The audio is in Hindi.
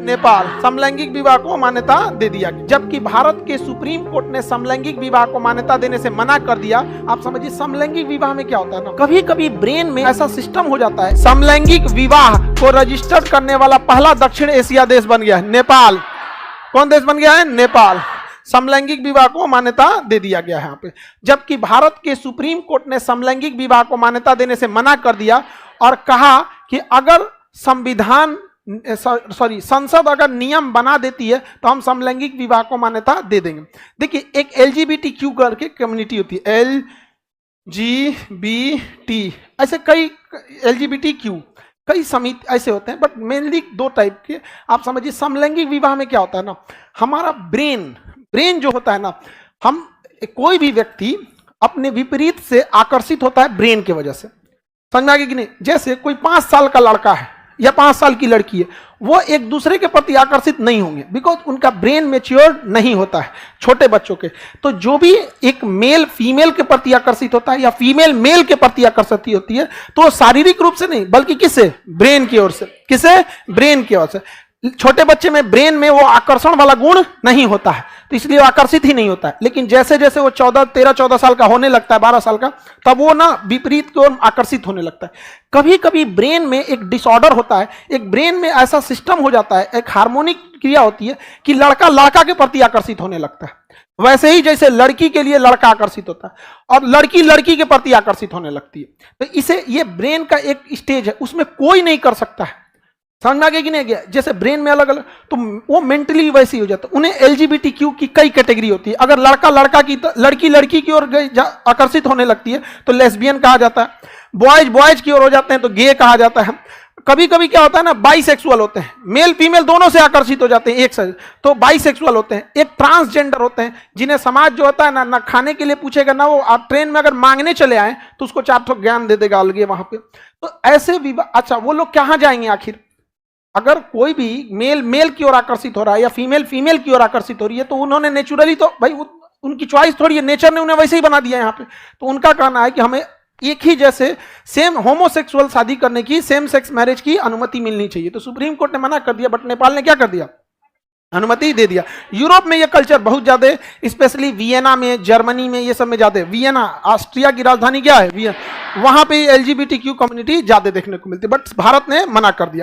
नेपाल समलैंगिक विवाह को मान्यता दे दिया, जबकि भारत के सुप्रीम कोर्ट ने समलैंगिक विवाह को मान्यता देने से मना कर दिया। आप समझिए समलैंगिक विवाह में क्या होता है ना, कभी कभी ब्रेन में ऐसा सिस्टम हो जाता है। समलैंगिक विवाह को रजिस्टर्ड करने वाला पहला दक्षिण एशिया देश बन गया है नेपाल। कौन देश बन गया है? नेपाल। समलैंगिक विवाह को मान्यता दे दिया गया है यहाँ पे, जबकि भारत के सुप्रीम कोर्ट ने समलैंगिक विवाह को मान्यता देने से मना कर दिया और कहा कि अगर संसद अगर नियम बना देती है तो हम समलैंगिक विवाह को मान्यता दे देंगे। देखिए एक LGBTQ करके कम्युनिटी होती है, LGBT, ऐसे कई LGBTQ कई समिति ऐसे होते हैं, बट मेनली दो टाइप के। आप समझिए समलैंगिक विवाह में क्या होता है ना, हमारा ब्रेन जो होता है ना, हम कोई भी व्यक्ति अपने विपरीत से आकर्षित होता है ब्रेन की वजह से। समझ में आ गया कि नहीं? जैसे कोई 5 साल का लड़का है या 5 साल की लड़की है, वो एक दूसरे के प्रति आकर्षित नहीं होंगे, बिकॉज उनका ब्रेन मैच्योर नहीं होता है छोटे बच्चों के। तो जो भी एक मेल फीमेल के प्रति आकर्षित होता है या फीमेल मेल के प्रति आकर्षित होती है, तो शारीरिक रूप से नहीं बल्कि किससे? ब्रेन की ओर से। किसे? ब्रेन की ओर से। छोटे बच्चे में ब्रेन में वो आकर्षण वाला गुण नहीं होता है, तो इसलिए वो आकर्षित ही नहीं होता है। लेकिन जैसे जैसे वो 13-14 साल का होने लगता है, 12 साल का, तब वो ना विपरीत की ओर आकर्षित होने लगता है। कभी कभी ब्रेन में एक डिसऑर्डर होता है, एक ब्रेन में ऐसा सिस्टम हो जाता है, एक हार्मोनिक क्रिया होती है कि लड़का लड़का के प्रति आकर्षित होने लगता है। वैसे ही जैसे लड़की के लिए लड़का आकर्षित होता है और लड़की लड़की के प्रति आकर्षित होने लगती है। तो इसे ये ब्रेन का एक स्टेज है, उसमें कोई नहीं कर सकता है। समझ में आ गया कि नहीं गया? जैसे ब्रेन में अलग अलग, तो वो मेंटली वैसे ही हो जाता है। उन्हें LGBTQ की कई कैटेगरी होती है। अगर लड़का लड़का की, लड़की लड़की की ओर आकर्षित होने लगती है तो लेस्बियन कहा जाता है। बॉयज की ओर हो जाते हैं तो गे कहा जाता है। कभी कभी क्या होता है ना, बाइसेक्सुअल होते हैं, मेल फीमेल दोनों से आकर्षित हो जाते हैं एक साथ, तो बाइसेक्सुअल होते हैं। एक ट्रांसजेंडर होते हैं, जिन्हें समाज जो होता है ना खाने के लिए पूछेगा ना, वो आप ट्रेन में अगर मांगने चले आए तो उसको 4 ठो ज्ञान दे देगा अलगे वहां पे। तो ऐसे विवाह, अच्छा वो लोग कहाँ जाएंगे आखिर? अगर कोई भी मेल की ओर आकर्षित हो रहा है या फीमेल की ओर आकर्षित हो रही है, तो उन्होंने नेचुरली, तो भाई उनकी चॉइस थोड़ी है, नेचर ने उन्हें वैसे ही बना दिया यहाँ पे। तो उनका कहना है कि हमें एक ही जैसे सेम होमोसेक्सुअल शादी करने की, सेम सेक्स मैरिज की अनुमति मिलनी चाहिए। तो सुप्रीम कोर्ट ने मना कर दिया, बट नेपाल ने क्या कर दिया? अनुमति दे दिया। यूरोप में ये कल्चर बहुत ज्यादा, स्पेशली वियना में, जर्मनी में, ये सब में ज्यादा। वियना ऑस्ट्रिया की राजधानी क्या है? वियना। वहां पे LGBTQ कम्युनिटी ज्यादा देखने को मिलती है, बट भारत ने मना कर दिया।